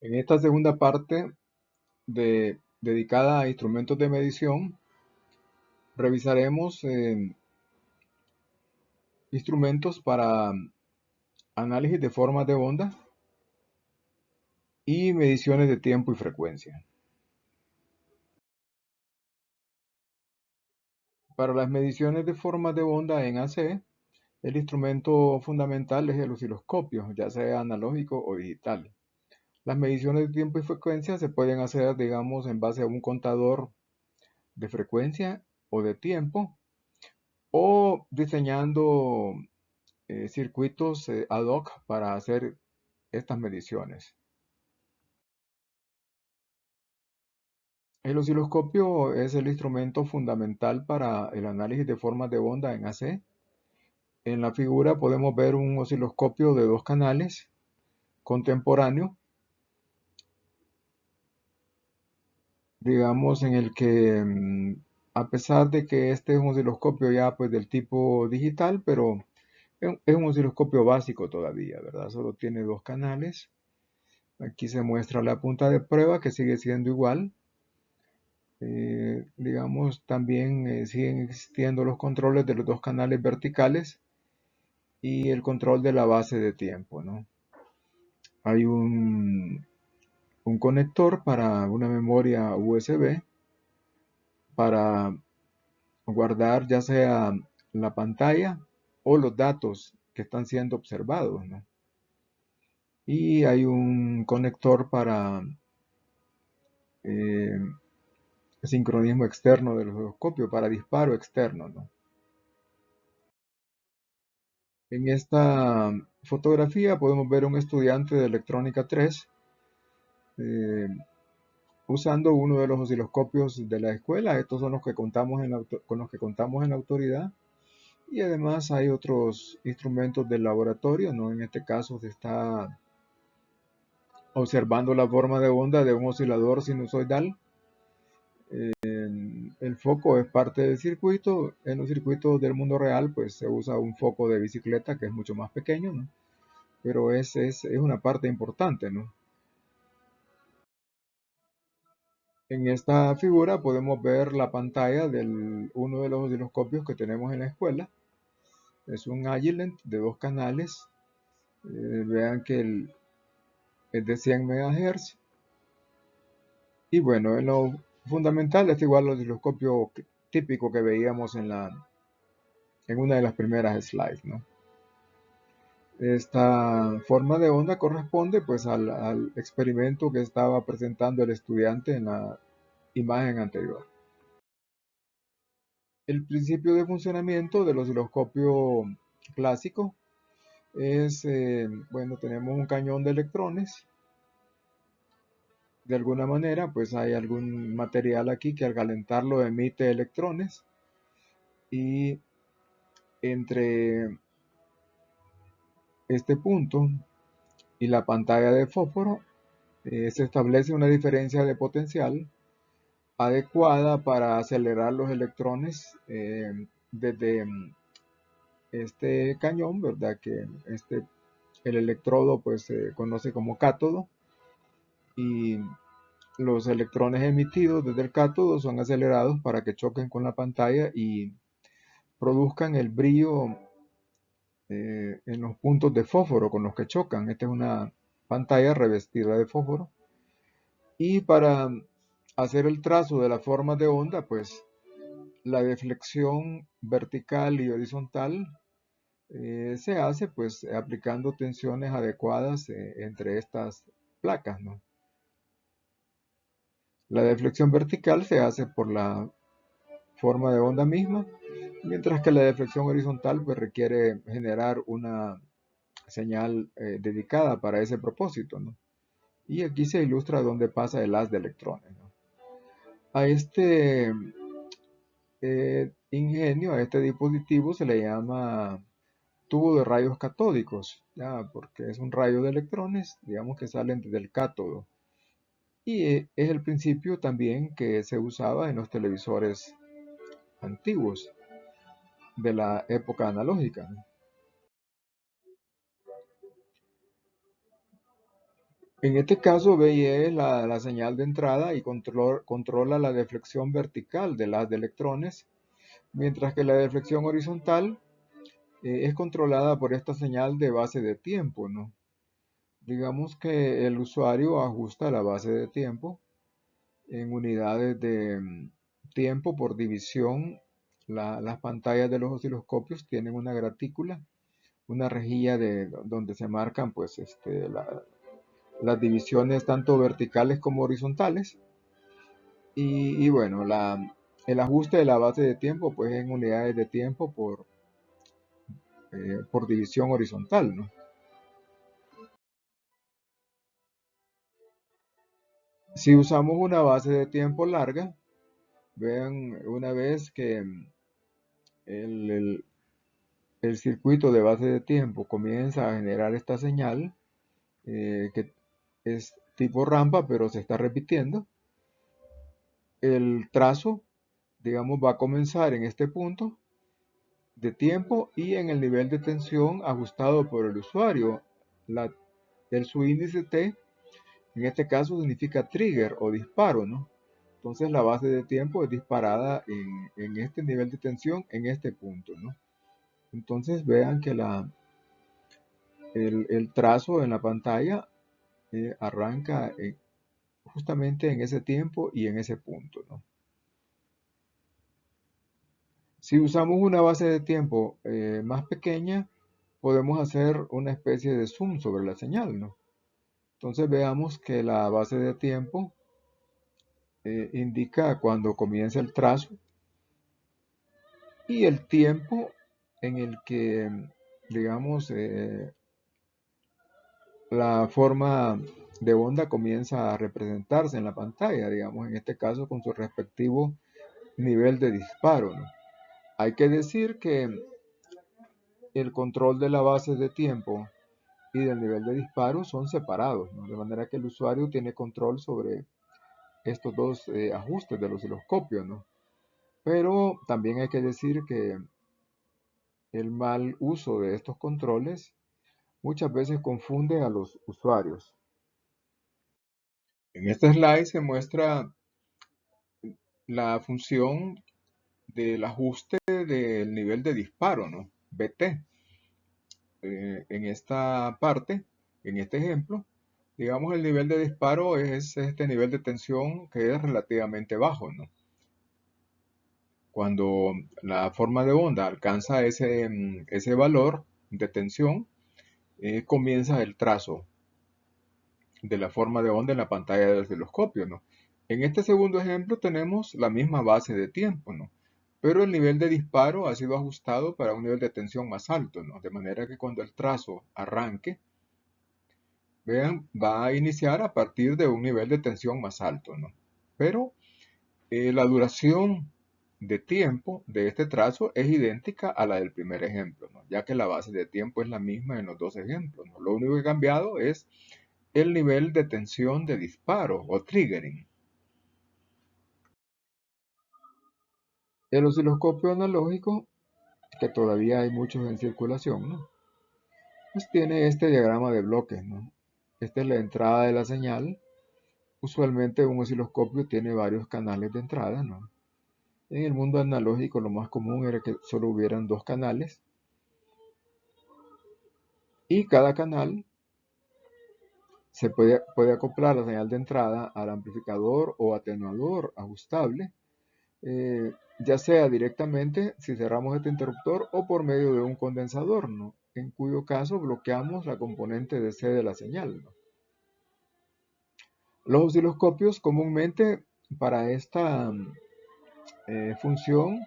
En esta segunda parte dedicada a instrumentos de medición, revisaremos instrumentos para análisis de formas de onda y mediciones de tiempo y frecuencia. Para las mediciones de formas de onda en AC, el instrumento fundamental es el osciloscopio, ya sea analógico o digital. Las mediciones de tiempo y frecuencia se pueden hacer, digamos, en base a un contador de frecuencia o de tiempo, o diseñando circuitos ad hoc para hacer estas mediciones. El osciloscopio es el instrumento fundamental para el análisis de formas de onda en AC. En la figura podemos ver un osciloscopio de dos canales contemporáneo, digamos en el que a pesar de que este es un osciloscopio ya pues del tipo digital, pero es un osciloscopio básico todavía, ¿verdad? Solo tiene dos canales. Aquí se muestra la punta de prueba que sigue siendo igual. Digamos, también siguen existiendo los controles de los dos canales verticales y el control de la base de tiempo, ¿no? Hay un conector para una memoria USB para guardar ya sea la pantalla o los datos que están siendo observados, ¿no? Y hay un conector para eh, sincronismo externo del osciloscopio, para disparo externo, ¿no? En esta fotografía podemos ver un estudiante de electrónica 3 eh, usando uno de los osciloscopios de la escuela. Estos son los que contamos con los que contamos en la autoridad. Y además hay otros instrumentos del laboratorio, ¿no? En este caso se está observando la forma de onda de un oscilador sinusoidal. El foco es parte del circuito. En los circuitos del mundo real pues se usa un foco de bicicleta que es mucho más pequeño, ¿no? Pero es una parte importante, ¿no? En esta figura podemos ver la pantalla de uno de los osciloscopios que tenemos en la escuela. Es un Agilent de dos canales. Vean que es de 100 MHz. Y bueno, en lo fundamental es igual al osciloscopio típico que veíamos en una de las primeras slides, ¿no? Esta forma de onda corresponde pues al experimento que estaba presentando el estudiante en la imagen anterior. El principio de funcionamiento del osciloscopio clásico es, bueno, tenemos un cañón de electrones. De alguna manera, pues hay algún material aquí que al calentarlo emite electrones. Y entre este punto y la pantalla de fósforo se establece una diferencia de potencial adecuada para acelerar los electrones desde este cañón, ¿verdad? Que el electrodo pues se conoce como cátodo, y los electrones emitidos desde el cátodo son acelerados para que choquen con la pantalla y produzcan el brillo en los puntos de fósforo con los que chocan. Esta es una pantalla revestida de fósforo. Y para hacer el trazo de la forma de onda, pues la deflexión vertical y horizontal se hace pues aplicando tensiones adecuadas entre estas placas, ¿no? La deflexión vertical se hace por la forma de onda misma, mientras que la deflexión horizontal pues requiere generar una señal dedicada para ese propósito, ¿no? Y aquí se ilustra dónde pasa el haz de electrones, ¿no? A este ingenio, a este dispositivo se le llama tubo de rayos catódicos, ¿ya? Porque es un rayo de electrones, digamos, que salen desde el cátodo. Y es el principio también que se usaba en los televisores antiguos de la época analógica, ¿no? En este caso, BIE es la señal de entrada y controla la deflexión vertical del haz de electrones, mientras que la deflexión horizontal es controlada por esta señal de base de tiempo, ¿no? Digamos que el usuario ajusta la base de tiempo en unidades de tiempo por división. Las pantallas de los osciloscopios tienen una gratícula, una rejilla donde se marcan pues, las divisiones tanto verticales como horizontales. Y bueno, el ajuste de la base de tiempo pues en unidades de tiempo por división horizontal, ¿no? Si usamos una base de tiempo larga, vean una vez que el, el- el circuito de base de tiempo comienza a generar esta señal, que es tipo rampa, pero se está repitiendo, el trazo, digamos, va a comenzar en este punto de tiempo y en el nivel de tensión ajustado por el usuario. El subíndice T, en este caso, significa trigger o disparo, ¿no? Entonces la base de tiempo es disparada en este nivel de tensión, en este punto, ¿no? Entonces vean que el trazo en la pantalla arranca justamente en ese tiempo y en ese punto, ¿no? Si usamos una base de tiempo más pequeña, podemos hacer una especie de zoom sobre la señal, ¿no? Entonces veamos que la base de tiempo indica cuando comienza el trazo y el tiempo en el que, digamos, la forma de onda comienza a representarse en la pantalla, digamos, en este caso con su respectivo nivel de disparo, ¿no? Hay que decir que el control de la base de tiempo y del nivel de disparo son separados, ¿no? De manera que el usuario tiene control sobre estos dos ajustes del osciloscopio, ¿no? Pero también hay que decir que el mal uso de estos controles muchas veces confunde a los usuarios. En este slide se muestra la función del ajuste del nivel de disparo, ¿no? BT. En esta parte, en este ejemplo, digamos el nivel de disparo es este nivel de tensión que es relativamente bajo, ¿no? Cuando la forma de onda alcanza ese valor de tensión, comienza el trazo de la forma de onda en la pantalla del osciloscopio, ¿no? En este segundo ejemplo tenemos la misma base de tiempo, ¿no? Pero el nivel de disparo ha sido ajustado para un nivel de tensión más alto, ¿no? De manera que cuando el trazo arranque, vean, va a iniciar a partir de un nivel de tensión más alto, ¿no? Pero la duración de tiempo de este trazo es idéntica a la del primer ejemplo, ¿no? Ya que la base de tiempo es la misma en los dos ejemplos, ¿no? Lo único que ha cambiado es el nivel de tensión de disparo o triggering. El osciloscopio analógico, que todavía hay muchos en circulación, ¿no? Pues tiene este diagrama de bloques, ¿no? Esta es la entrada de la señal. Usualmente un osciloscopio tiene varios canales de entrada, ¿no? En el mundo analógico lo más común era que solo hubieran dos canales y cada canal se puede acoplar la señal de entrada al amplificador o atenuador ajustable, ya sea directamente si cerramos este interruptor o por medio de un condensador, ¿no? En cuyo caso bloqueamos la componente DC de la señal, ¿no? Los osciloscopios comúnmente para esta función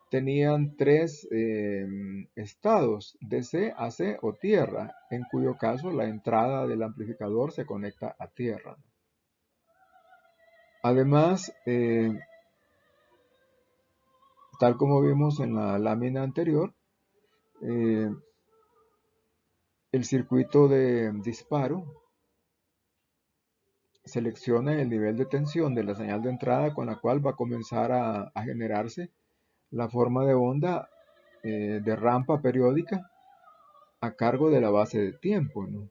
tenían tres estados, DC, AC o tierra, en cuyo caso la entrada del amplificador se conecta a tierra. Además, tal como vimos en la lámina anterior, eh, el circuito de disparo selecciona el nivel de tensión de la señal de entrada con la cual va a comenzar a generarse la forma de onda de rampa periódica a cargo de la base de tiempo, ¿no?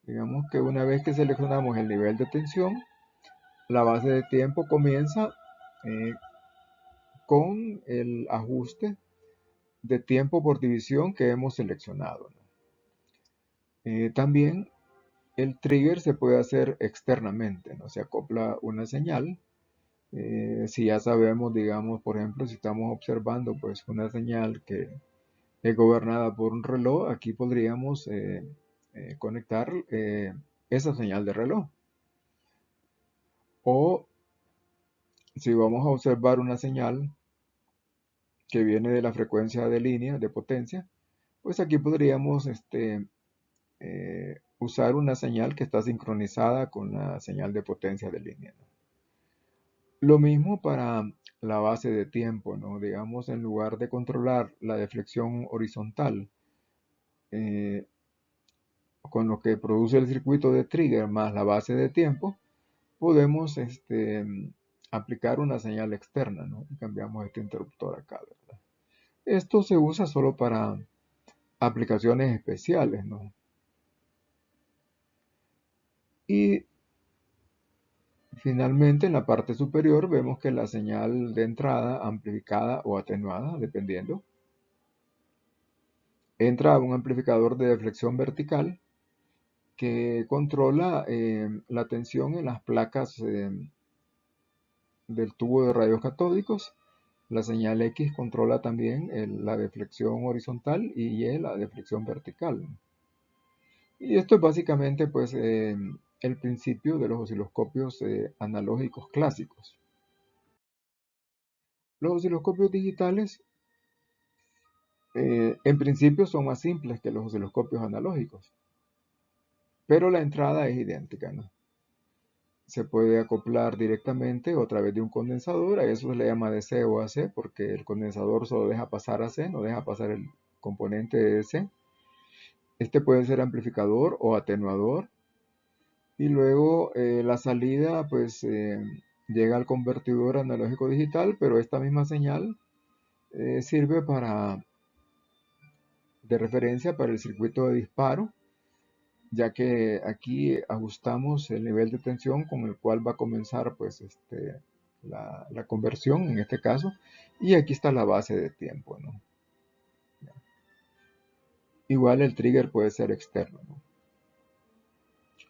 Digamos que una vez que seleccionamos el nivel de tensión, la base de tiempo comienza eh, con el ajuste de tiempo por división que hemos seleccionado, ¿no? También el trigger se puede hacer externamente, ¿no? Se acopla una señal. Si ya sabemos, digamos, por ejemplo, si estamos observando pues una señal que es gobernada por un reloj, aquí podríamos conectar esa señal de reloj. O si vamos a observar una señal que viene de la frecuencia de línea, de potencia, pues aquí podríamos usar una señal que está sincronizada con la señal de potencia de línea, ¿no? Lo mismo para la base de tiempo, ¿no? Digamos, en lugar de controlar la deflexión horizontal eh, con lo que produce el circuito de trigger más la base de tiempo, podemos aplicar una señal externa, ¿no? Y cambiamos este interruptor acá, ¿verdad? Esto se usa solo para aplicaciones especiales, ¿no? Y finalmente, en la parte superior vemos que la señal de entrada amplificada o atenuada, dependiendo, entra a un amplificador de deflexión vertical que controla la tensión en las placas del tubo de rayos catódicos. La señal X controla también la deflexión horizontal y Y la deflexión vertical. Y esto es básicamente pues, el principio de los osciloscopios analógicos clásicos. Los osciloscopios digitales en principio son más simples que los osciloscopios analógicos, pero la entrada es idéntica, ¿no? Se puede acoplar directamente o a través de un condensador, a eso se le llama DC o AC porque el condensador solo deja pasar AC, no deja pasar el componente de DC. Este puede ser amplificador o atenuador y luego la salida pues llega al convertidor analógico digital, pero esta misma señal sirve de referencia para el circuito de disparo, ya que aquí ajustamos el nivel de tensión con el cual va a comenzar pues la conversión en este caso, y aquí está la base de tiempo, ¿no? Igual el trigger puede ser externo, ¿no?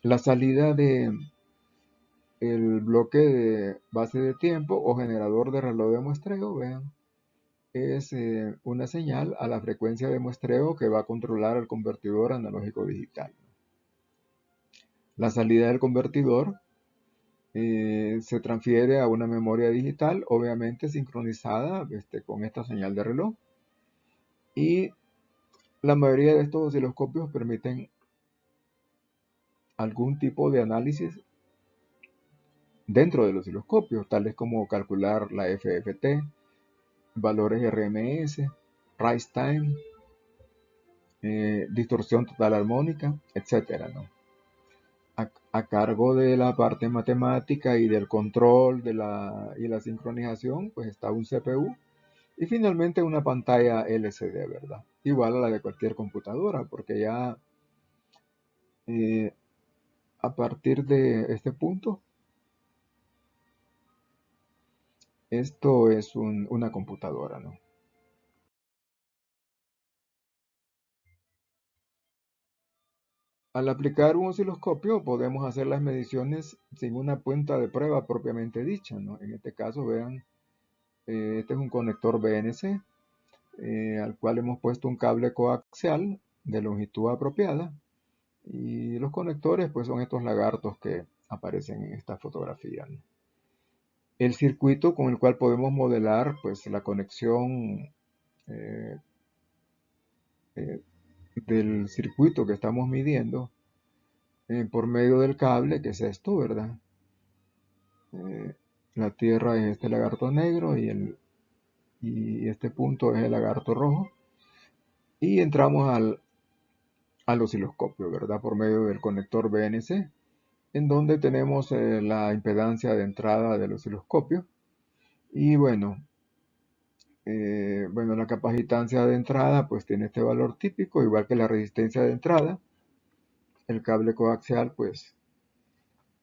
La salida de el bloque de base de tiempo o generador de reloj de muestreo, vean, es una señal a la frecuencia de muestreo que va a controlar el convertidor analógico digital. La salida del convertidor se transfiere a una memoria digital, obviamente sincronizada con esta señal de reloj. Y la mayoría de estos osciloscopios permiten algún tipo de análisis dentro del osciloscopio, tales como calcular la FFT, valores RMS, rise time, distorsión total armónica, etcétera, ¿no? A cargo de la parte matemática y del control y la sincronización, pues está un CPU y finalmente una pantalla LCD, ¿verdad? Igual a la de cualquier computadora, porque ya eh, a partir de este punto, esto es una computadora, ¿no? Al aplicar un osciloscopio podemos hacer las mediciones sin una punta de prueba propiamente dicha, ¿no? En este caso, vean, este es un conector BNC al cual hemos puesto un cable coaxial de longitud apropiada y los conectores pues son estos lagartos que aparecen en esta fotografía, ¿no? El circuito con el cual podemos modelar pues la conexión eh, eh, del circuito que estamos midiendo por medio del cable, que es esto, ¿verdad? Eh, la Tierra es este lagarto negro y este punto es el lagarto rojo. Y entramos al osciloscopio, ¿verdad? Por medio del conector BNC, en donde tenemos la impedancia de entrada del osciloscopio. Y bueno, la capacitancia de entrada pues tiene este valor típico, igual que la resistencia de entrada. el cable coaxial, pues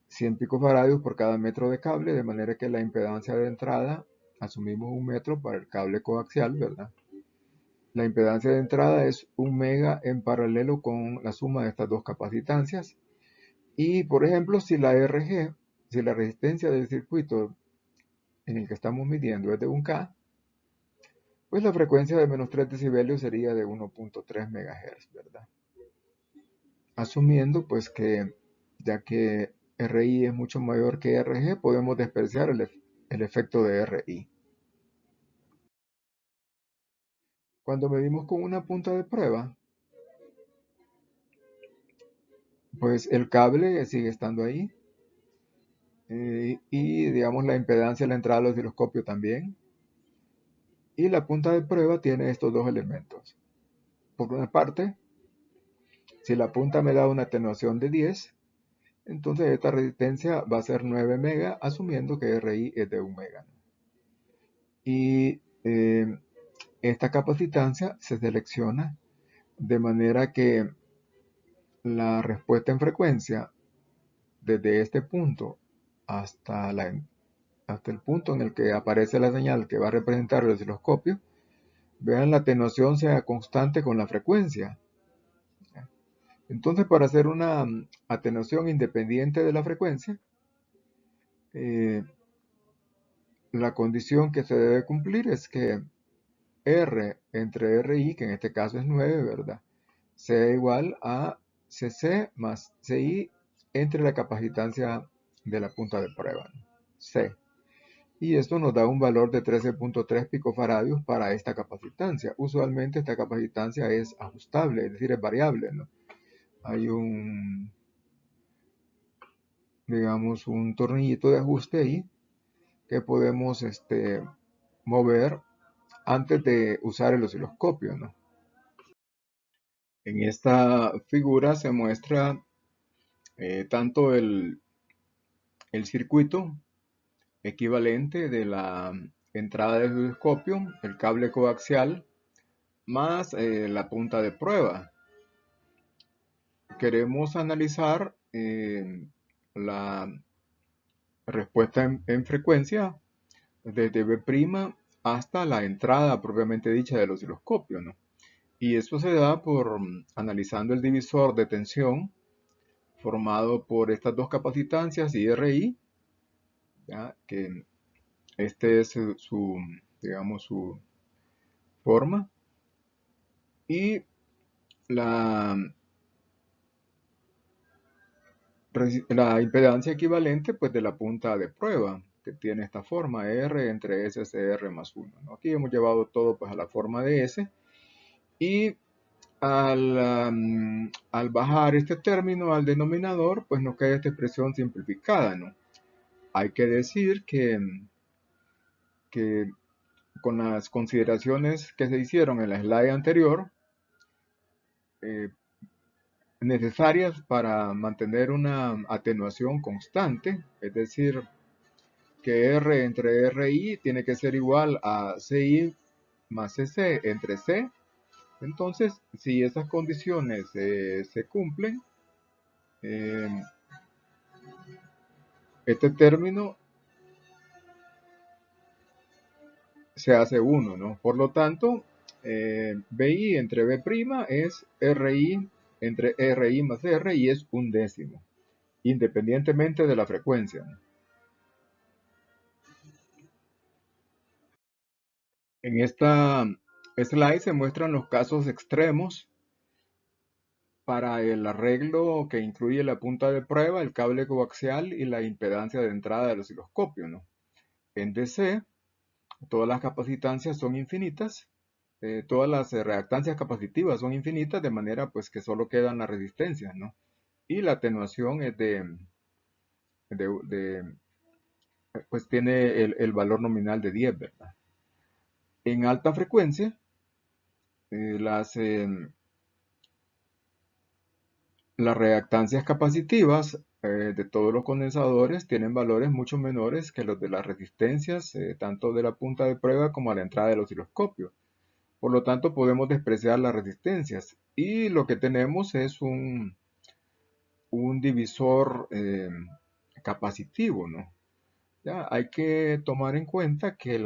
100 picofaradios por cada metro de cable, de manera que la impedancia de entrada, asumimos 1 metro para el cable coaxial, ¿verdad? La impedancia de entrada es 1 mega en paralelo con la suma de estas dos capacitancias. Y, por ejemplo, si la RG, si la resistencia del circuito en el que estamos midiendo es de 1K, pues la frecuencia de menos 3 decibelios sería de 1.3 MHz, ¿verdad? Asumiendo pues que ya que RI es mucho mayor que RG, podemos despreciar el efecto de RI. Cuando medimos con una punta de prueba, pues el cable sigue estando ahí, y digamos la impedancia a la entrada del osciloscopio también. Y la punta de prueba tiene estos dos elementos. Por una parte, si la punta me da una atenuación de 10, entonces esta resistencia va a ser 9 mega, asumiendo que RI es de 1 mega. Y esta capacitancia se selecciona de manera que la respuesta en frecuencia desde este punto hasta, hasta el punto en el que aparece la señal que va a representar el osciloscopio, vean la atenuación sea constante con la frecuencia. Entonces, para hacer una atenuación independiente de la frecuencia, la condición que se debe cumplir es que R entre RI, que en este caso es 9, ¿verdad?, sea igual a CC más CI entre la capacitancia de la punta de prueba, C. Y esto nos da un valor de 13.3 picofaradios para esta capacitancia. Usualmente esta capacitancia es ajustable, es decir, es variable, ¿no? Hay digamos, un tornillito de ajuste ahí que podemos mover antes de usar el osciloscopio, ¿no? En esta figura se muestra tanto el circuito equivalente de la entrada del osciloscopio, el cable coaxial, más la punta de prueba. Queremos analizar la respuesta en frecuencia desde B' hasta la entrada propiamente dicha del osciloscopio, ¿no? Y esto se da por analizando el divisor de tensión formado por estas dos capacitancias y RI, ¿ya?, que este es digamos, su forma, y la, la impedancia equivalente pues de la punta de prueba, que tiene esta forma, R entre SCR más 1, ¿no? Aquí hemos llevado todo pues a la forma de S, y al bajar este término al denominador, pues nos queda esta expresión simplificada, ¿no? Hay que decir que con las consideraciones que se hicieron en la slide anterior, necesarias para mantener una atenuación constante, es decir, que R entre RI tiene que ser igual a CI más CC entre C. Entonces, si esas condiciones se cumplen, eh, este término se hace 1, ¿no? Por lo tanto, BI entre B' es RI entre RI más R, y es 1/10, independientemente de la frecuencia, ¿no? En esta slide se muestran los casos extremos para el arreglo que incluye la punta de prueba, el cable coaxial y la impedancia de entrada del osciloscopio, ¿no? En DC, todas las capacitancias son infinitas, todas las reactancias capacitivas son infinitas, de manera pues que solo quedan las resistencias, ¿no? Y la atenuación es pues tiene el valor nominal de 10, ¿verdad? En alta frecuencia, las reactancias capacitivas de todos los condensadores tienen valores mucho menores que los de las resistencias, tanto de la punta de prueba como a la entrada del osciloscopio. Por lo tanto, podemos despreciar las resistencias, y lo que tenemos es un divisor capacitivo, ¿no? Ya, hay que tomar en cuenta que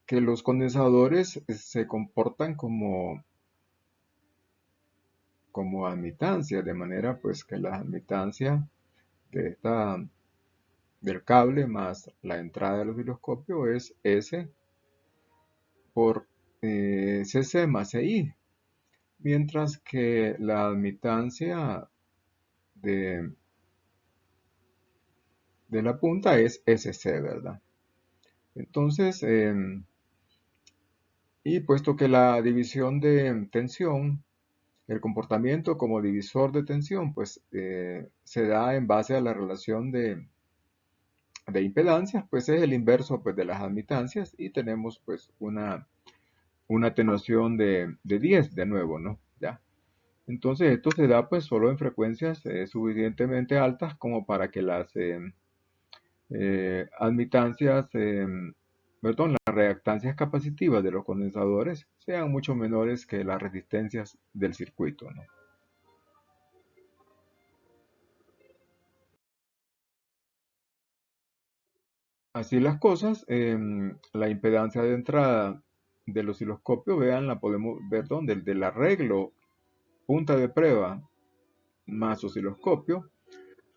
los condensadores se comportan como admitancias, de manera pues que la admitancia de del cable más la entrada del osciloscopio es S por CC más CI, mientras que la admitancia de, de la punta es SC, ¿verdad? Entonces, y puesto que la división de tensión, el comportamiento como divisor de tensión, pues se da en base a la relación de impedancias, pues es el inverso pues, de las admitancias y tenemos pues una atenuación de 10 de nuevo, ¿no? Ya. Entonces esto se da pues solo en frecuencias suficientemente altas como para que las admitancias, perdón, las reactancias capacitivas de los condensadores sean mucho menores que las resistencias del circuito, ¿no? Así las cosas, la impedancia de entrada del osciloscopio, vean, la podemos ver donde, del arreglo punta de prueba más osciloscopio,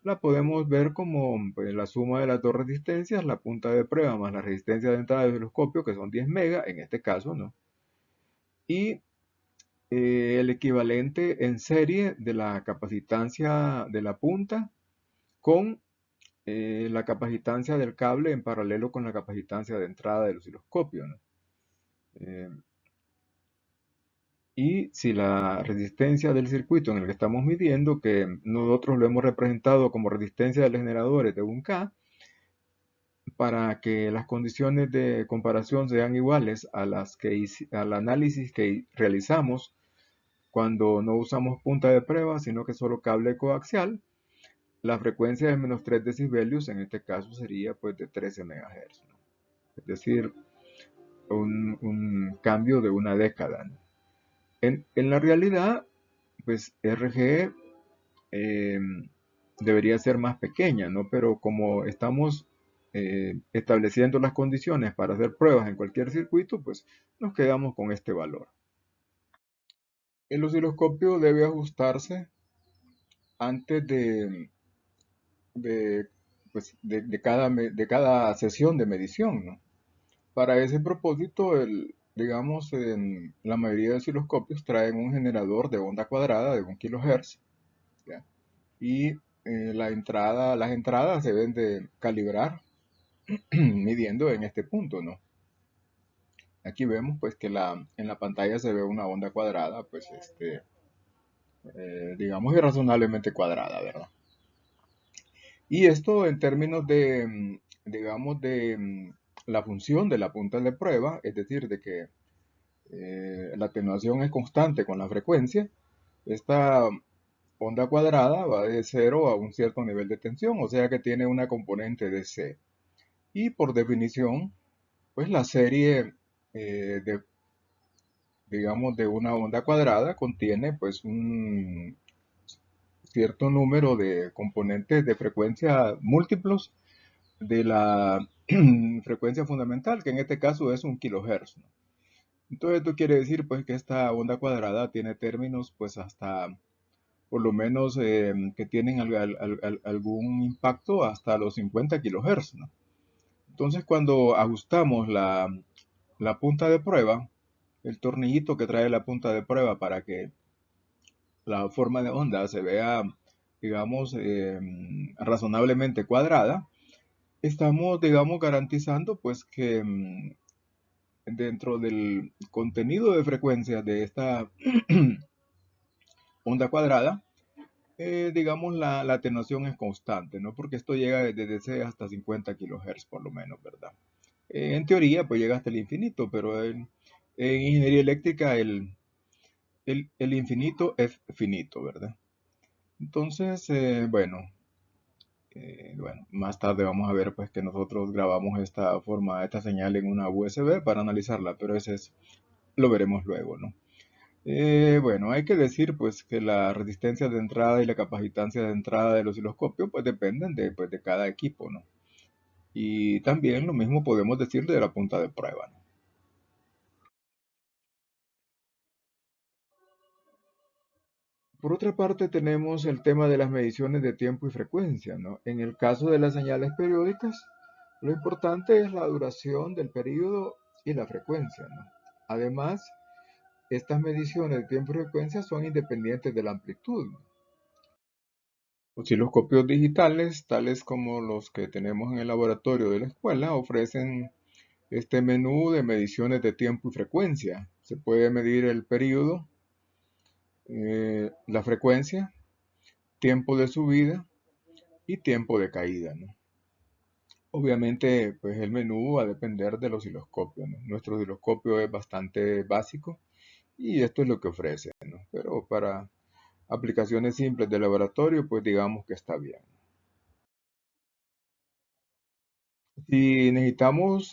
la podemos ver como pues, la suma de las dos resistencias, la punta de prueba más la resistencia de entrada del osciloscopio, que son 10 mega en este caso, ¿no? Y el equivalente en serie de la capacitancia de la punta con la capacitancia del cable en paralelo con la capacitancia de entrada del osciloscopio, ¿no? Eh, y si la resistencia del circuito en el que estamos midiendo, que nosotros lo hemos representado como resistencia de los generadores de 1K, para que las condiciones de comparación sean iguales a las que al análisis que realizamos cuando no usamos punta de prueba, sino que solo cable coaxial, la frecuencia de menos 3 decibelios en este caso sería pues de 13 MHz, ¿no? Es decir, un cambio de una década, ¿no? En la realidad, pues RG eh, debería ser más pequeña, ¿no? Pero como estamos estableciendo las condiciones para hacer pruebas en cualquier circuito, pues nos quedamos con este valor. El osciloscopio debe ajustarse antes de, pues, de cada sesión de medición, ¿no? Para ese propósito, digamos, la mayoría de osciloscopios traen un generador de onda cuadrada de 1 kHz, ¿ya? Y las entradas se deben de calibrar midiendo en este punto, ¿no? Aquí vemos pues que en la pantalla se ve una onda cuadrada, pues digamos irrazonablemente cuadrada, ¿verdad? Y esto en términos de, digamos, de la función de la punta de prueba, es decir, de que la atenuación es constante con la frecuencia, esta onda cuadrada va de 0 a un cierto nivel de tensión, o sea que tiene una componente de C. Y por definición, pues la serie de, digamos, de una onda cuadrada contiene pues un cierto número de componentes de frecuencia múltiplos de la frecuencia fundamental, que en este caso es 1 kHz, ¿no? Entonces esto quiere decir pues que esta onda cuadrada tiene términos pues hasta por lo menos que tienen algún impacto hasta los 50 kHz, ¿no? Entonces cuando ajustamos la punta de prueba, el tornillito que trae la punta de prueba para que la forma de onda se vea, digamos, razonablemente cuadrada, estamos, digamos, garantizando pues que dentro del contenido de frecuencias de esta onda cuadrada, digamos, la atenuación es constante, ¿no? Porque esto llega desde DC hasta 50 kHz por lo menos, ¿verdad? En teoría, pues llega hasta el infinito, pero en ingeniería eléctrica el infinito es finito, ¿verdad? Entonces, bueno, más tarde vamos a ver pues que nosotros grabamos esta señal en una USB para analizarla, pero lo veremos luego, ¿no? Bueno, hay que decir pues que la resistencia de entrada y la capacitancia de entrada del osciloscopio pues dependen de cada equipo, ¿no? Y también lo mismo podemos decir de la punta de prueba, ¿no? Por otra parte tenemos el tema de las mediciones de tiempo y frecuencia, ¿no? En el caso de las señales periódicas, lo importante es la duración del periodo y la frecuencia, ¿no? Además, estas mediciones de tiempo y frecuencia son independientes de la amplitud, ¿no? Osciloscopios digitales, tales como los que tenemos en el laboratorio de la escuela, ofrecen este menú de mediciones de tiempo y frecuencia. Se puede medir el periodo, la frecuencia, tiempo de subida y tiempo de caída, ¿no? Obviamente, pues el menú va a depender del osciloscopio, ¿no? Nuestro osciloscopio es bastante básico y esto es lo que ofrece, ¿no? Pero para aplicaciones simples de laboratorio, pues digamos que está bien. Si necesitamos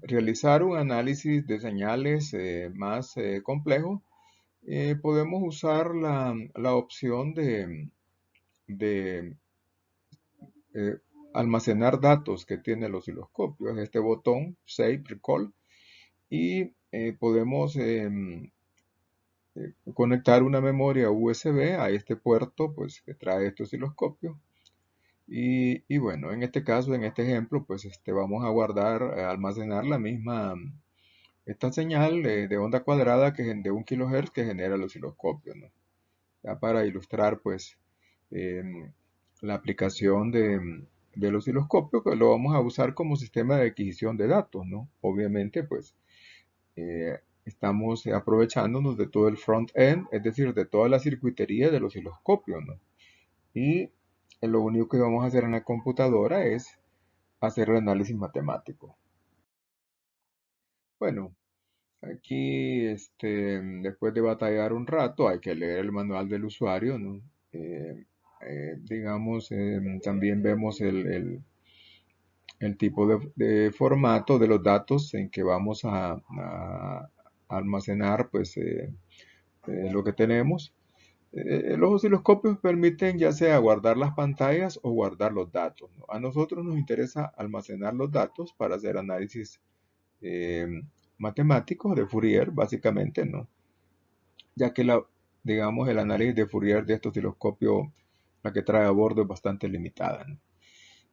realizar un análisis de señales más complejo, podemos usar la opción de, eh, almacenar datos que tiene el osciloscopio. Es este botón Save Recall y podemos conectar una memoria USB a este puerto pues, que trae este osciloscopio. Y bueno, en este caso, en este ejemplo, pues vamos a guardar, almacenar la misma, esta señal de onda cuadrada de 1 kHz que genera el osciloscopio, ¿no? Ya para ilustrar pues em, la aplicación del osciloscopio, que lo vamos a usar como sistema de adquisición de datos, ¿no? Obviamente pues estamos aprovechándonos de todo el front-end, es decir, de toda la circuitería del osciloscopio, ¿no? Y lo único que vamos a hacer en la computadora es hacer el análisis matemático. Bueno, aquí, después de batallar un rato, hay que leer el manual del usuario, ¿no? Eh, digamos, también vemos el tipo de formato de los datos en que vamos a almacenar, pues, lo que tenemos. Los osciloscopios permiten ya sea guardar las pantallas o guardar los datos, ¿no? A nosotros nos interesa almacenar los datos para hacer análisis eh, matemáticos de Fourier, básicamente, ¿no? Ya que digamos, el análisis de Fourier de este osciloscopio, la que trae a bordo es bastante limitada, ¿no?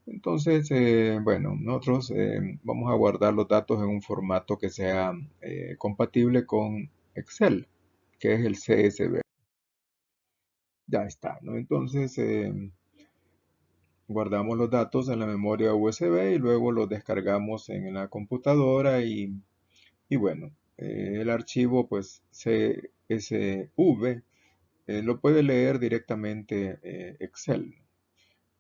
Entonces, bueno, nosotros vamos a guardar los datos en un formato que sea compatible con Excel, que es el CSV. Ya está, ¿no? Entonces, guardamos los datos en la memoria USB y luego los descargamos en la computadora y bueno, el archivo pues CSV lo puede leer directamente Excel.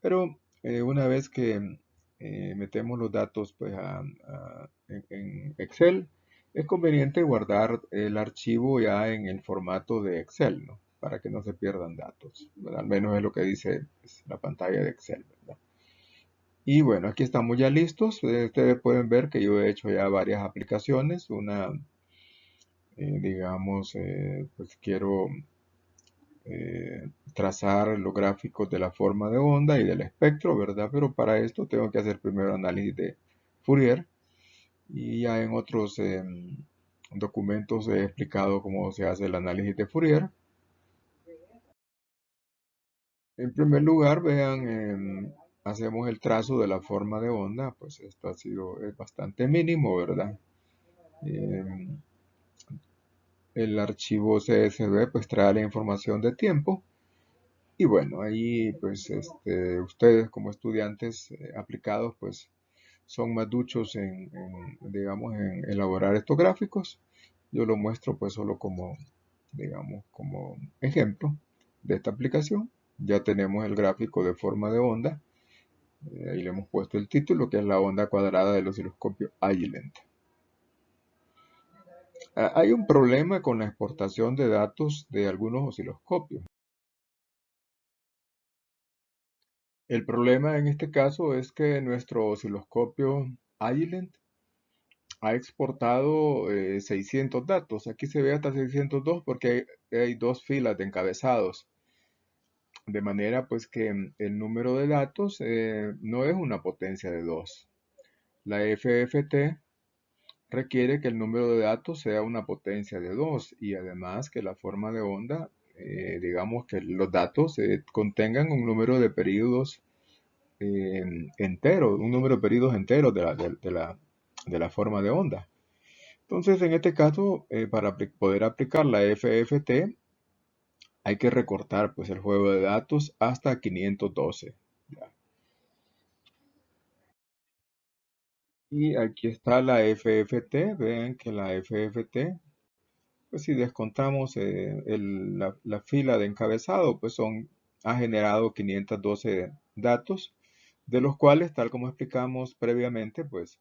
Pero una vez que metemos los datos pues, en Excel, es conveniente guardar el archivo ya en el formato de Excel, ¿no? Para que no se pierdan datos. Bueno, al menos es lo que dice pues, la pantalla de Excel, ¿verdad? Y bueno, aquí estamos ya listos. Ustedes pueden ver que yo he hecho ya varias aplicaciones. Una, digamos, pues quiero trazar los gráficos de la forma de onda y del espectro, ¿verdad? Pero para esto tengo que hacer primero análisis de Fourier y ya en otros documentos he explicado cómo se hace el análisis de Fourier. En primer lugar, vean, hacemos el trazo de la forma de onda, pues esto ha sido es bastante mínimo, ¿verdad? Em, el archivo CSV pues trae la información de tiempo. Y bueno, ahí pues ustedes como estudiantes aplicados pues son más duchos digamos, en elaborar estos gráficos. Yo lo muestro pues solo como, digamos, como ejemplo de esta aplicación. Ya tenemos el gráfico de forma de onda. Ahí le hemos puesto el título que es la onda cuadrada del osciloscopio Agilent. Hay un problema con la exportación de datos de algunos osciloscopios. El problema en este caso es que nuestro osciloscopio Agilent ha exportado 600 datos. Aquí se ve hasta 602 porque hay dos filas de encabezados. De manera pues que el número de datos no es una potencia de 2. La FFT requiere que el número de datos sea una potencia de 2 y además que la forma de onda, digamos que los datos contengan un número de periodos eh, entero, un número de periodos enteros de la forma de onda. Entonces, en este caso, para poder aplicar la FFT, hay que recortar pues el juego de datos hasta 512. ¿Ya? Y aquí está la FFT. Vean que la FFT, pues si descontamos la fila de encabezado, pues ha generado 512 datos, de los cuales, tal como explicamos previamente, pues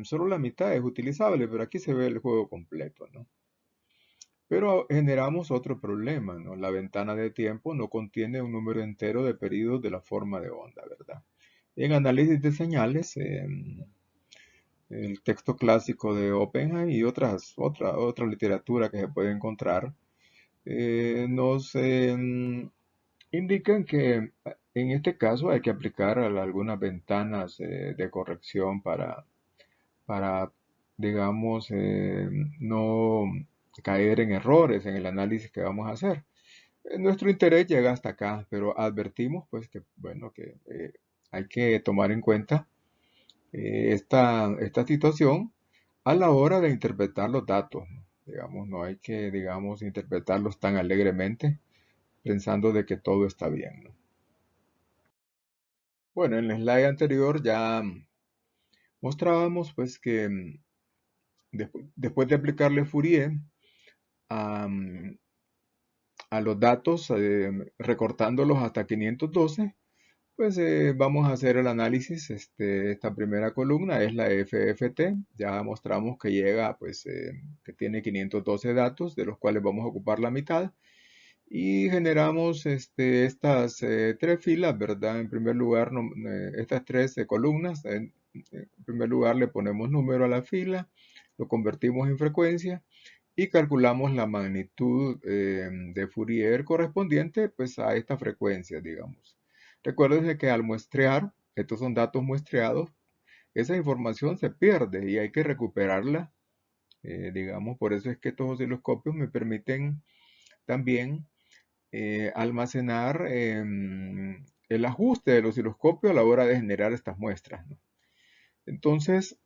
solo la mitad es utilizable, pero aquí se ve el juego completo, ¿no? Pero generamos otro problema, ¿no? La ventana de tiempo no contiene un número entero de periodos de la forma de onda, ¿verdad? En análisis de señales, el texto clásico de Oppenheim y otra literatura que se puede encontrar, nos indican que en este caso hay que aplicar algunas ventanas de corrección para digamos, no caer en errores en el análisis que vamos a hacer. Nuestro interés llega hasta acá, pero advertimos pues que, bueno, que hay que tomar en cuenta esta situación a la hora de interpretar los datos, ¿no? Digamos, no hay que, digamos, interpretarlos tan alegremente pensando de que todo está bien, ¿no? Bueno, en el slide anterior ya mostrábamos pues que después de aplicarle Fourier a, a los datos, recortándolos hasta 512, pues vamos a hacer el análisis. Esta primera columna es la FFT. Ya mostramos que llega, pues, que tiene 512 datos, de los cuales vamos a ocupar la mitad. Y generamos estas tres filas, ¿verdad? En primer lugar, estas tres columnas. En primer lugar, le ponemos número a la fila, lo convertimos en frecuencia y calculamos la magnitud de Fourier correspondiente pues, a esta frecuencia, digamos. Recuerden que al muestrear, estos son datos muestreados, esa información se pierde y hay que recuperarla, digamos. Por eso es que estos osciloscopios me permiten también almacenar el ajuste del osciloscopio a la hora de generar estas muestras, ¿no? Entonces,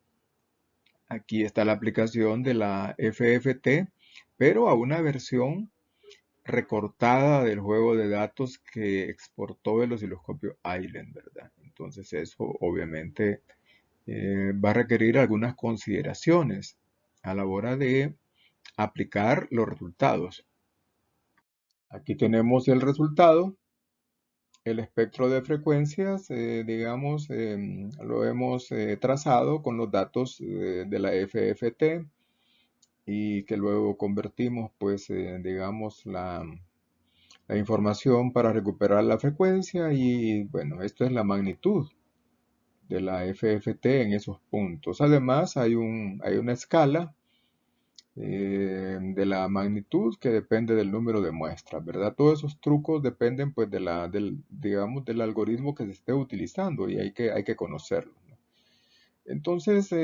aquí está la aplicación de la FFT, pero a una versión recortada del juego de datos que exportó el osciloscopio Island, ¿verdad? Entonces eso obviamente va a requerir algunas consideraciones a la hora de aplicar los resultados. Aquí tenemos el resultado, el espectro de frecuencias, digamos, lo hemos trazado con los datos de la FFT y que luego convertimos, pues, digamos, la información para recuperar la frecuencia y bueno, esto es la magnitud de la FFT en esos puntos. Además, hay una escala de la magnitud que depende del número de muestras, ¿verdad? Todos esos trucos dependen pues digamos, del algoritmo que se esté utilizando y hay que conocerlo, ¿no? Entonces,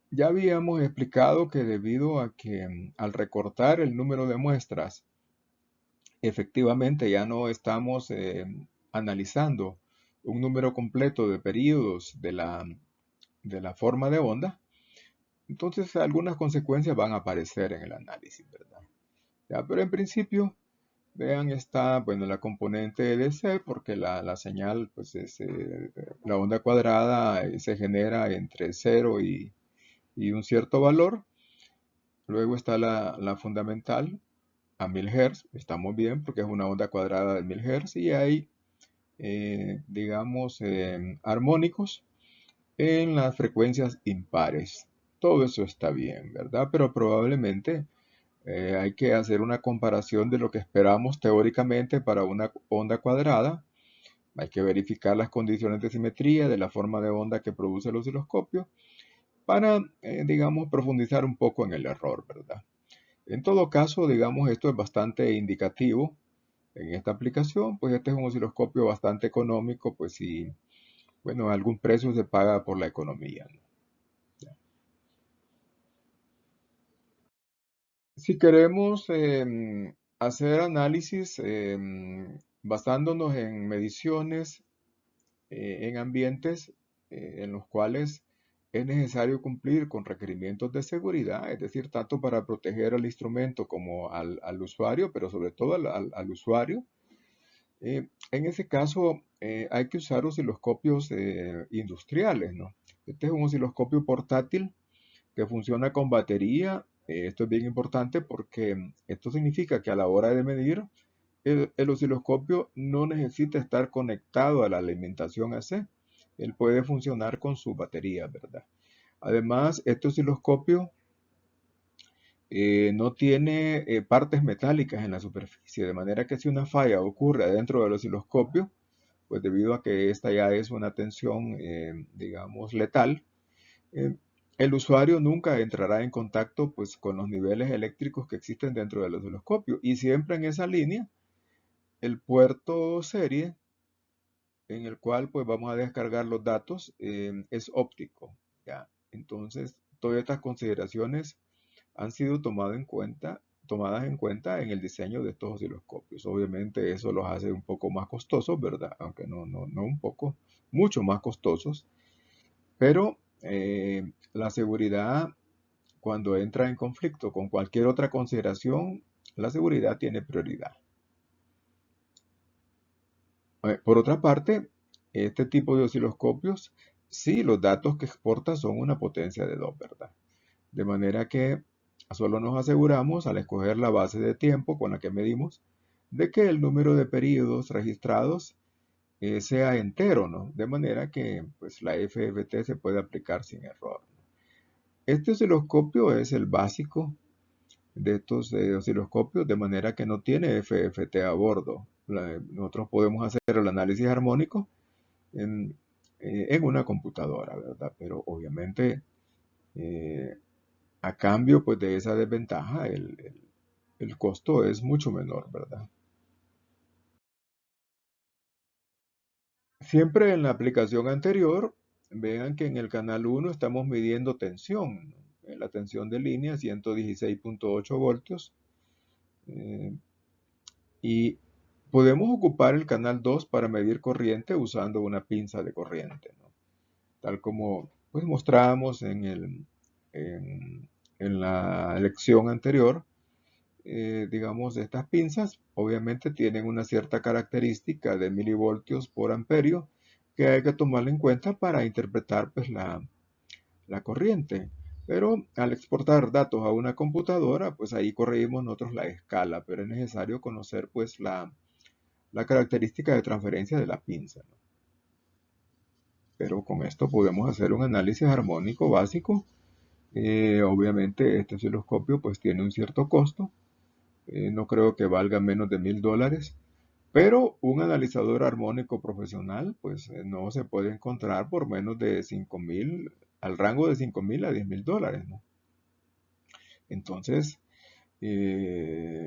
ya habíamos explicado que debido a que al recortar el número de muestras, efectivamente ya no estamos analizando un número completo de periodos de la forma de onda, entonces algunas consecuencias van a aparecer en el análisis, ¿verdad? Ya, pero en principio, vean, está, bueno, la componente EDC, porque la señal, pues es, la onda cuadrada se genera entre 0 y un cierto valor. Luego está la fundamental, a 1000 Hz, estamos bien porque es una onda cuadrada de 1000 Hz y hay, digamos, armónicos en las frecuencias impares. Todo eso está bien, ¿verdad? Pero probablemente hay que hacer una comparación de lo que esperamos teóricamente para una onda cuadrada. Hay que verificar las condiciones de simetría de la forma de onda que produce el osciloscopio para, digamos, profundizar un poco en el error, ¿verdad? En todo caso, digamos, esto es bastante indicativo en esta aplicación, pues este es un osciloscopio bastante económico, pues si, bueno, algún precio se paga por la economía, ¿no? Si queremos hacer análisis basándonos en mediciones en ambientes en los cuales es necesario cumplir con requerimientos de seguridad, es decir, tanto para proteger al instrumento como al usuario, pero sobre todo al usuario. En ese caso, hay que usar osciloscopios industriales, ¿no? Este es un osciloscopio portátil que funciona con batería. Esto es bien importante porque esto significa que a la hora de medir, el osciloscopio no necesita estar conectado a la alimentación AC. Él puede funcionar con su batería, ¿verdad? Además, este osciloscopio no tiene partes metálicas en la superficie, de manera que si una falla ocurre dentro del osciloscopio, pues debido a que esta ya es una tensión, digamos, letal, eh, el usuario nunca entrará en contacto pues, con los niveles eléctricos que existen dentro del osciloscopio. Y siempre en esa línea, el puerto serie en el cual pues, vamos a descargar los datos es óptico. ¿Ya? Entonces, todas estas consideraciones han sido tomadas en cuenta en el diseño de estos osciloscopios. Obviamente eso los hace un poco más costosos, ¿verdad? Aunque no un poco, mucho más costosos. Pero la seguridad, cuando entra en conflicto con cualquier otra consideración, la seguridad tiene prioridad. Por otra parte, este tipo de osciloscopios, sí, los datos que exporta son una potencia de 2, ¿verdad? De manera que solo nos aseguramos al escoger la base de tiempo con la que medimos de que el número de periodos registrados sea entero, ¿no? De manera que pues, la FFT se puede aplicar sin error. Este osciloscopio es el básico de estos osciloscopios, de manera que no tiene FFT a bordo. Nosotros podemos hacer el análisis armónico en, en una computadora, ¿verdad? Pero obviamente eh, a cambio pues, de esa desventaja, el costo es mucho menor, ¿verdad? Siempre en la aplicación anterior, vean que en el canal 1 estamos midiendo tensión, ¿no? La tensión de línea 116.8 voltios. eh, y podemos ocupar el canal 2 para medir corriente usando una pinza de corriente, ¿no? Tal como pues, mostramos en la lección anterior. Digamos, estas pinzas obviamente tienen una cierta característica de milivoltios por amperio que hay que tomar en cuenta para interpretar pues, la corriente. Pero al exportar datos a una computadora, pues ahí corregimos nosotros la escala, pero es necesario conocer pues la característica de transferencia de la pinza, ¿no? Pero con esto podemos hacer un análisis armónico básico. Obviamente este osciloscopio pues tiene un cierto costo. No creo que valga menos de $1000, pero un analizador armónico profesional pues no se puede encontrar por menos de 5000, al rango de 5000 a $10,000, ¿no? Entonces,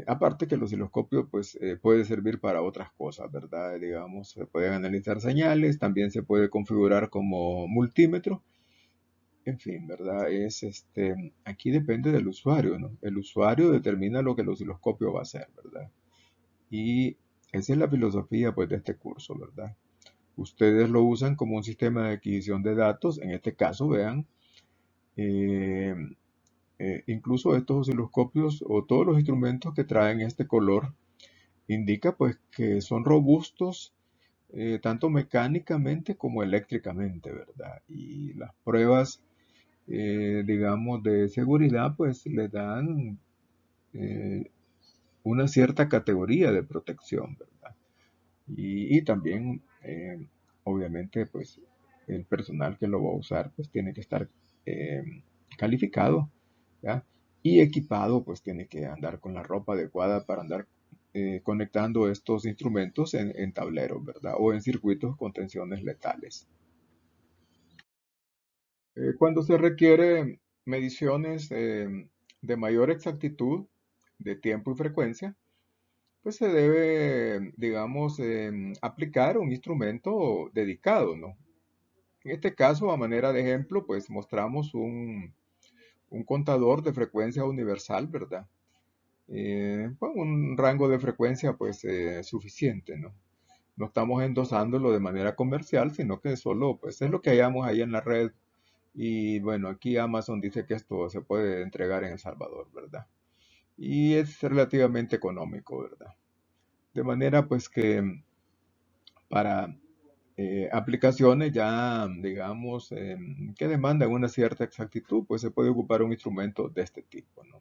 aparte que el osciloscopio pues puede servir para otras cosas, ¿verdad? Digamos, se pueden analizar señales, también se puede configurar como multímetro. En fin, ¿verdad? Aquí depende del usuario, ¿no? El usuario determina lo que el osciloscopio va a hacer, ¿verdad? Y esa es la filosofía, pues, de este curso, ¿verdad? Ustedes lo usan como un sistema de adquisición de datos. En este caso, vean, eh, incluso estos osciloscopios o todos los instrumentos que traen este color indica, pues, que son robustos tanto mecánicamente como eléctricamente, ¿verdad? Y las pruebas, digamos, de seguridad, pues, le dan eh, una cierta categoría de protección, ¿verdad? Y también, obviamente, pues el personal que lo va a usar, pues tiene que estar eh, calificado, ¿ya? Y equipado, pues tiene que andar con la ropa adecuada para andar conectando estos instrumentos en tableros, ¿verdad? O en circuitos con tensiones letales. Cuando se requiere mediciones de mayor exactitud de tiempo y frecuencia, pues se debe, digamos, aplicar un instrumento dedicado, ¿no? En este caso, a manera de ejemplo, pues mostramos un contador de frecuencia universal, ¿verdad? Con un rango de frecuencia, pues, suficiente, ¿no? No estamos endosándolo de manera comercial, sino que solo, pues, es lo que hallamos ahí en la red. Y bueno, aquí Amazon dice que esto se puede entregar en El Salvador, ¿verdad? Y es relativamente económico, ¿verdad? De manera, pues, que para aplicaciones ya, digamos, que demandan una cierta exactitud, pues se puede ocupar un instrumento de este tipo, ¿no?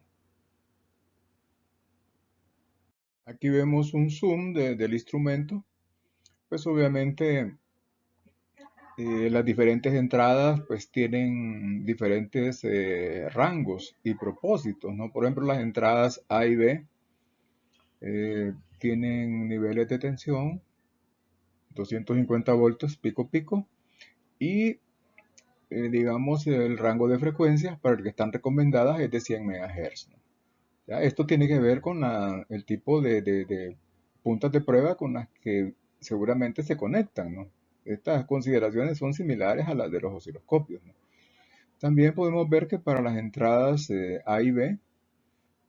Aquí vemos un zoom del instrumento, pues obviamente las diferentes entradas pues tienen diferentes rangos y propósitos, ¿no? Por ejemplo, las entradas A y B tienen niveles de tensión, 250 voltios pico pico, y digamos, el rango de frecuencias para el que están recomendadas es de 100 MHz, ¿no? ¿Ya? Esto tiene que ver con el tipo de puntas de prueba con las que seguramente se conectan, ¿no? Estas consideraciones son similares a las de los osciloscopios, ¿no? También podemos ver que para las entradas A y B,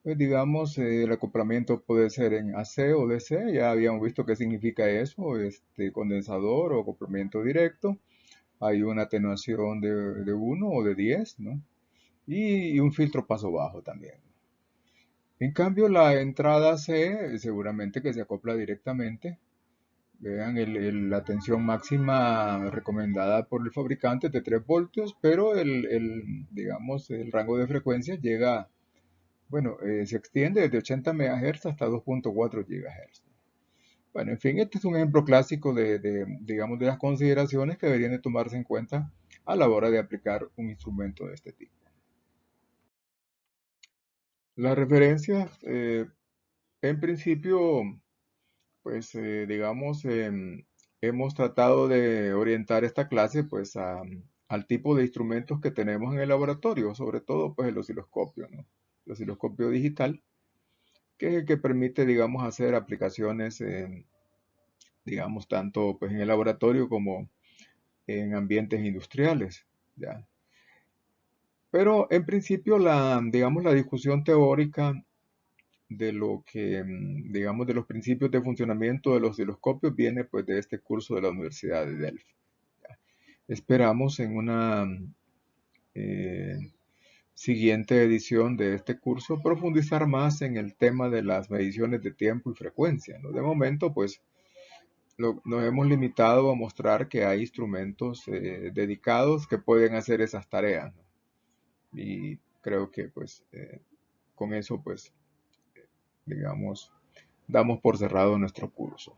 pues digamos, el acoplamiento puede ser en AC o DC, ya habíamos visto qué significa eso, este condensador o acoplamiento directo. Hay una atenuación de 1 o de 10, ¿no? Y un filtro paso bajo también. En cambio, la entrada C seguramente que se acopla directamente. Vean, la tensión máxima recomendada por el fabricante es de 3 voltios, pero digamos, el rango de frecuencia llega, bueno, se extiende desde 80 MHz hasta 2.4 GHz. Bueno, en fin, este es un ejemplo clásico digamos, de las consideraciones que deberían de tomarse en cuenta a la hora de aplicar un instrumento de este tipo. Las referencias, en principio, pues, digamos, hemos tratado de orientar esta clase, pues, al tipo de instrumentos que tenemos en el laboratorio, sobre todo, pues, el osciloscopio, ¿no? El osciloscopio digital, que es el que permite, digamos, hacer aplicaciones, digamos, tanto, pues, en el laboratorio como en ambientes industriales, ¿ya? Pero en principio digamos, la discusión teórica de lo que, digamos, de los principios de funcionamiento de los osciloscopios viene pues de este curso de la Universidad de Delft. ¿Ya? Esperamos en una eh, siguiente edición de este curso profundizar más en el tema de las mediciones de tiempo y frecuencia, ¿no? De momento, pues, nos hemos limitado a mostrar que hay instrumentos dedicados que pueden hacer esas tareas, ¿no? Y creo que pues con eso pues digamos damos por cerrado nuestro curso.